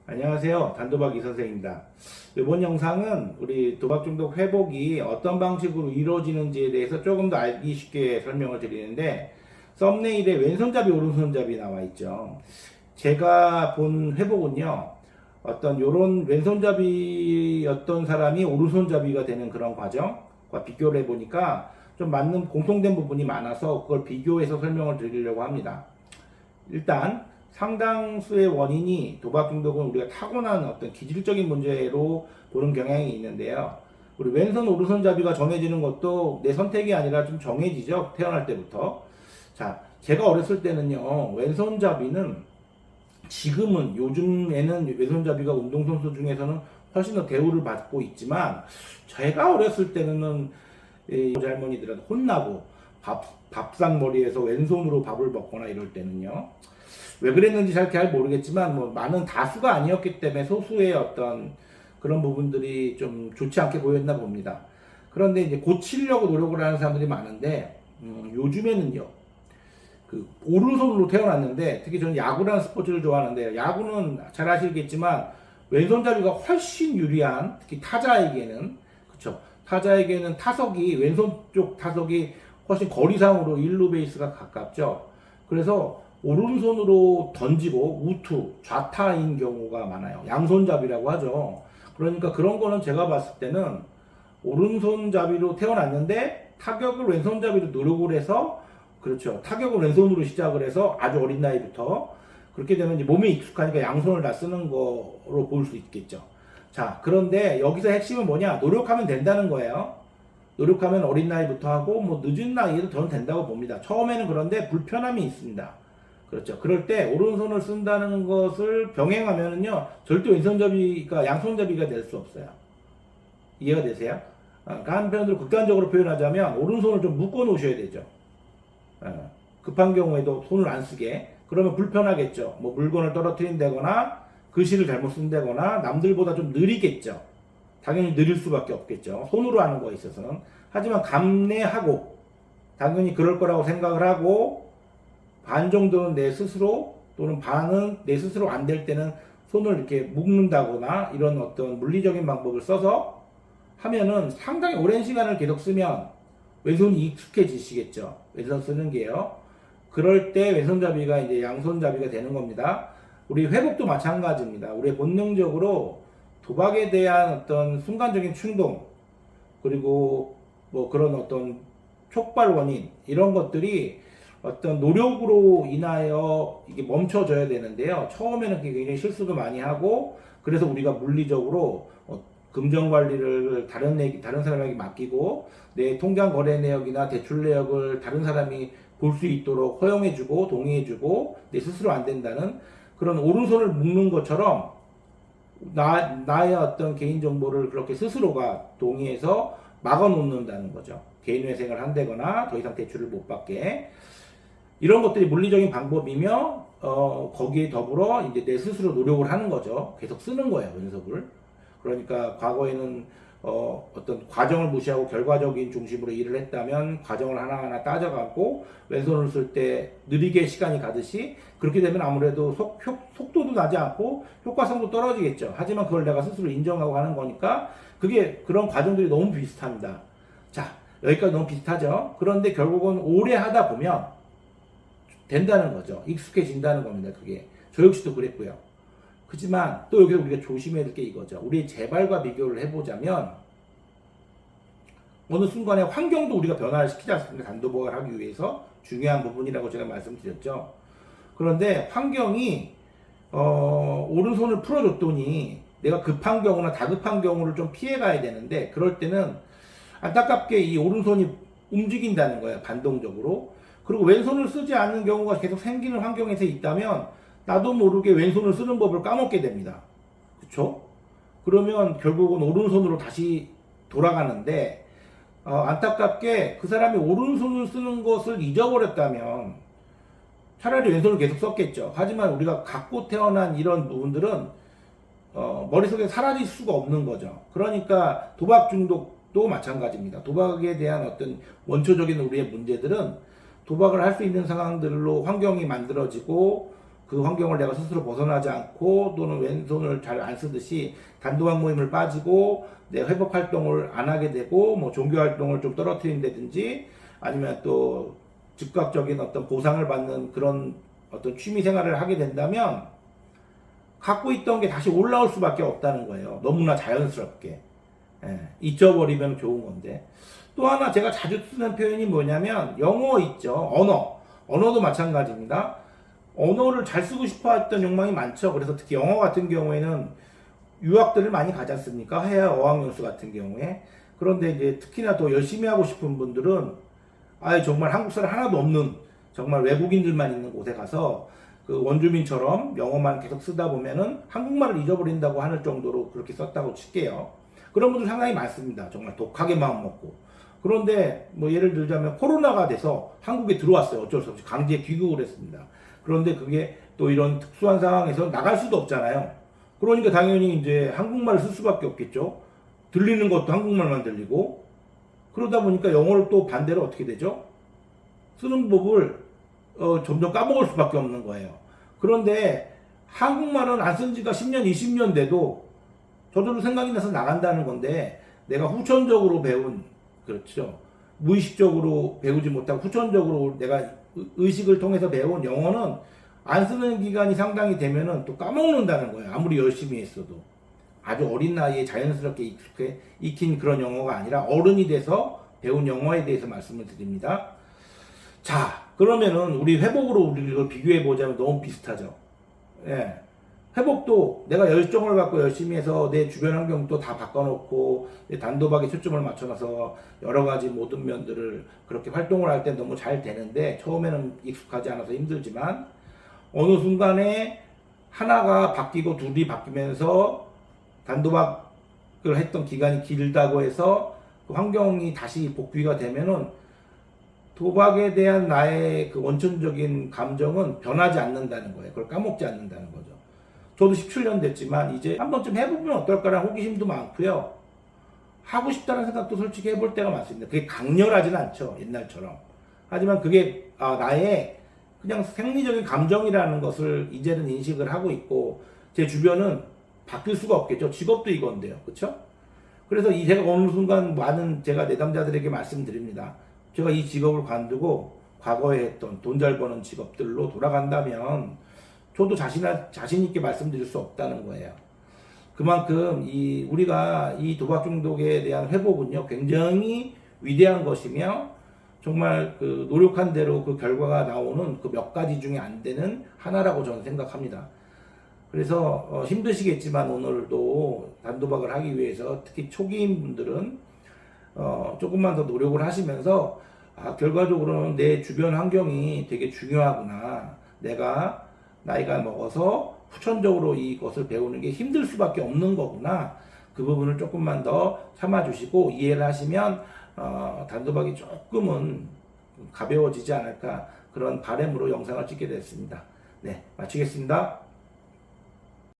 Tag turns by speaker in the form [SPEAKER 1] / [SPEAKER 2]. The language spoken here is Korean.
[SPEAKER 1] 안녕하세요. 단도박 이선생입니다. 이번 영상은 우리 도박 중독 회복이 어떤 방식으로 이루어지는지에 대해서 조금 더 알기 쉽게 설명을 드리는데, 썸네일에 왼손잡이 오른손잡이 나와 있죠. 제가 본 회복은요, 어떤 요런 왼손잡이였던 사람이 오른손잡이가 되는 그런 과정과 비교를 해보니까 좀 맞는 공통된 부분이 많아서 그걸 비교해서 설명을 드리려고 합니다. 일단 상당수의 원인이 도박 중독은 우리가 타고난 어떤 기질적인 문제로 보는 경향이 있는데요. 우리 왼손 오른손잡이가 정해지는 것도 내 선택이 아니라 좀 정해지죠. 태어날 때부터. 자, 제가 어렸을 때는요, 왼손잡이는 지금은 요즘에는 왼손잡이가 운동선수 중에서는 훨씬 더 대우를 받고 있지만, 제가 어렸을 때는 이 할머니들한테 혼나고 밥상머리에서 왼손으로 밥을 먹거나 이럴 때는요, 왜 그랬는지 잘 모르겠지만 뭐 많은 다수가 아니었기 때문에 소수의 어떤 그런 부분들이 좀 좋지 않게 보였나 봅니다. 그런데 이제 고치려고 노력을 하는 사람들이 많은데, 요즘에는요, 그 오른손으로 태어났는데, 특히 저는 야구라는 스포츠를 좋아하는데, 야구는 잘 아시겠지만 왼손잡이가 훨씬 유리한, 특히 타자에게는, 그쵸, 타자에게는 타석이 왼손 쪽 타석이 훨씬 거리상으로 1루 베이스가 가깝죠. 그래서 오른손으로 던지고 우투, 좌타인 경우가 많아요. 양손잡이라고 하죠. 그러니까 그런 거는 제가 봤을 때는 오른손잡이로 태어났는데 타격을 왼손잡이로 노력을 해서, 그렇죠, 타격을 왼손으로 시작을 해서 아주 어린 나이부터 그렇게 되면 이제 몸에 익숙하니까 양손을 다 쓰는 거로 볼 수 있겠죠. 자, 그런데 여기서 핵심은 뭐냐? 노력하면 된다는 거예요. 노력하면 어린 나이부터 하고 뭐 늦은 나이에도 저는 된다고 봅니다. 처음에는 그런데 불편함이 있습니다. 그렇죠. 그럴 때 오른손을 쓴다는 것을 병행하면은요, 절대 왼손잡이가 양손잡이가 될 수 없어요. 이해가 되세요? 그러니까 한편으로 극단적으로 표현하자면 오른손을 좀 묶어 놓으셔야 되죠. 급한 경우에도 손을 안 쓰게. 그러면 불편하겠죠. 뭐 물건을 떨어뜨린다거나 글씨를 잘못 쓴다거나 남들보다 좀 느리겠죠. 당연히 느릴 수밖에 없겠죠. 손으로 하는 거에 있어서는. 하지만 감내하고, 당연히 그럴 거라고 생각을 하고, 반 정도는 내 스스로, 또는 반은 내 스스로 안 될 때는 손을 이렇게 묶는다거나 이런 어떤 물리적인 방법을 써서 하면은 상당히 오랜 시간을 계속 쓰면 왼손이 익숙해지시겠죠. 왼손 쓰는 게요. 그럴 때 왼손잡이가 이제 양손잡이가 되는 겁니다. 우리 회복도 마찬가지입니다. 우리 본능적으로 도박에 대한 어떤 순간적인 충동, 그리고 뭐 그런 어떤 촉발 원인, 이런 것들이 어떤 노력으로 인하여 이게 멈춰져야 되는데요. 처음에는 굉장히 실수도 많이 하고, 그래서 우리가 물리적으로 금전 관리를 다른 사람에게 맡기고, 내 통장 거래 내역이나 대출 내역을 다른 사람이 볼 수 있도록 허용해주고 동의해주고, 내 스스로 안 된다는 그런 오른손을 묶는 것처럼 나의 어떤 개인 정보를 그렇게 스스로가 동의해서 막아 놓는다는 거죠. 개인회생을 한다거나 더 이상 대출을 못 받게. 이런 것들이 물리적인 방법이며, 거기에 더불어 이제 내 스스로 노력을 하는 거죠. 계속 쓰는 거예요, 연습을. 그러니까 과거에는 어떤 과정을 무시하고 결과적인 중심으로 일을 했다면 과정을 하나하나 따져가고, 왼손을 쓸 때 느리게 시간이 가듯이 그렇게 되면 아무래도 속도도 나지 않고 효과성도 떨어지겠죠. 하지만 그걸 내가 스스로 인정하고 하는 거니까 그게, 그런 과정들이 너무 비슷합니다. 자, 여기까지 너무 비슷하죠. 그런데 결국은 오래 하다 보면 된다는 거죠. 익숙해진다는 겁니다. 그게 저 역시도 그랬고요. 그렇지만 또 여기서 우리가 조심해야 될 게 이거죠. 우리의 재발과 비교를 해보자면 어느 순간에 환경도 우리가 변화를 시키지 않습니까? 단도박을 하기 위해서 중요한 부분이라고 제가 말씀드렸죠. 그런데 환경이 오른손을 풀어줬더니 내가 급한 경우나 다급한 경우를 좀 피해가야 되는데, 그럴 때는 안타깝게 이 오른손이 움직인다는 거예요. 반동적으로. 그리고 왼손을 쓰지 않는 경우가 계속 생기는 환경에서 있다면 나도 모르게 왼손을 쓰는 법을 까먹게 됩니다. 그쵸? 그러면 결국은 오른손으로 다시 돌아가는데, 안타깝게 그 사람이 오른손을 쓰는 것을 잊어버렸다면 차라리 왼손을 계속 썼겠죠. 하지만 우리가 갖고 태어난 이런 부분들은 머릿속에 사라질 수가 없는 거죠. 그러니까 도박 중독도 마찬가지입니다. 도박에 대한 어떤 원초적인 우리의 문제들은 도박을 할 수 있는 상황들로 환경이 만들어지고, 그 환경을 내가 스스로 벗어나지 않고 또는 왼손을 잘 안 쓰듯이 단도박 모임을 빠지고 내 회복 활동을 안 하게 되고 뭐 종교 활동을 좀 떨어뜨린다든지 아니면 또 즉각적인 어떤 보상을 받는 그런 어떤 취미 생활을 하게 된다면 갖고 있던 게 다시 올라올 수밖에 없다는 거예요. 너무나 자연스럽게. 예, 잊어버리면 좋은 건데. 또 하나 제가 자주 쓰는 표현이 뭐냐면 영어 있죠. 언어도 마찬가지입니다. 언어를 잘 쓰고 싶어 했던 욕망이 많죠. 그래서 특히 영어 같은 경우에는 유학들을 많이 가지 않습니까? 해외 어학연수 같은 경우에. 그런데 이제 특히나 더 열심히 하고 싶은 분들은 아예 정말 한국 사람 하나도 없는 정말 외국인들만 있는 곳에 가서 그 원주민처럼 영어만 계속 쓰다 보면은 한국말을 잊어버린다고 하는 정도로 그렇게 썼다고 칠게요. 그런 분들 상당히 많습니다. 정말 독하게 마음 먹고. 그런데 뭐 예를 들자면 코로나가 돼서 한국에 들어왔어요. 어쩔 수 없이 강제 귀국을 했습니다. 그런데 그게 또 이런 특수한 상황에서 나갈 수도 없잖아요. 그러니까 당연히 이제 한국말을 쓸 수밖에 없겠죠. 들리는 것도 한국말만 들리고. 그러다 보니까 영어를 또 반대로 어떻게 되죠? 쓰는 법을 점점 까먹을 수밖에 없는 거예요. 그런데 한국말은 안 쓴 지가 10년, 20년 돼도 저절로 생각이 나서 나간다는 건데 내가 후천적으로 배운, 그렇죠. 무의식적으로 배우지 못하고 후천적으로 내가 의식을 통해서 배운 영어는 안 쓰는 기간이 상당히 되면은 또 까먹는다는 거예요. 아무리 열심히 했어도. 아주 어린 나이에 자연스럽게 익힌 그런 영어가 아니라 어른이 돼서 배운 영어에 대해서 말씀을 드립니다. 자, 그러면은 우리 회복으로 우리를 비교해 보자면 너무 비슷하죠. 예. 회복도 내가 열정을 갖고 열심히 해서 내 주변 환경도 다 바꿔놓고 내 단도박에 초점을 맞춰놔서 여러 가지 모든 면들을 그렇게 활동을 할 때 너무 잘 되는데 처음에는 익숙하지 않아서 힘들지만 어느 순간에 하나가 바뀌고 둘이 바뀌면서 단도박을 했던 기간이 길다고 해서 그 환경이 다시 복귀가 되면은 도박에 대한 나의 그 원천적인 감정은 변하지 않는다는 거예요. 그걸 까먹지 않는다는 거죠. 저도 17년 됐지만 이제 한 번쯤 해보면 어떨까라는 호기심도 많고요. 하고 싶다는 생각도 솔직히 해볼 때가 많습니다. 그게 강렬하진 않죠. 옛날처럼. 하지만 그게 나의 그냥 생리적인 감정이라는 것을 이제는 인식을 하고 있고 제 주변은 바뀔 수가 없겠죠. 직업도 이건데요. 그렇죠? 그래서 제가 어느 순간 많은 제가 내담자들에게 말씀드립니다. 제가 이 직업을 관두고 과거에 했던 돈 잘 버는 직업들로 돌아간다면 저도 자신 있게 말씀드릴 수 없다는 거예요. 그만큼 우리가 이 도박 중독에 대한 회복은요, 굉장히 위대한 것이며, 정말 그 노력한 대로 그 결과가 나오는 그 몇 가지 중에 안 되는 하나라고 저는 생각합니다. 그래서 힘드시겠지만 오늘도 단도박을 하기 위해서 특히 초기인 분들은 조금만 더 노력을 하시면서 결과적으로는 내 주변 환경이 되게 중요하구나. 내가 나이가 먹어서 후천적으로 이것을 배우는 게 힘들 수밖에 없는 거구나. 그 부분을 조금만 더 참아주시고 이해를 하시면 단도박이 조금은 가벼워지지 않을까 그런 바람으로 영상을 찍게 됐습니다. 네, 마치겠습니다.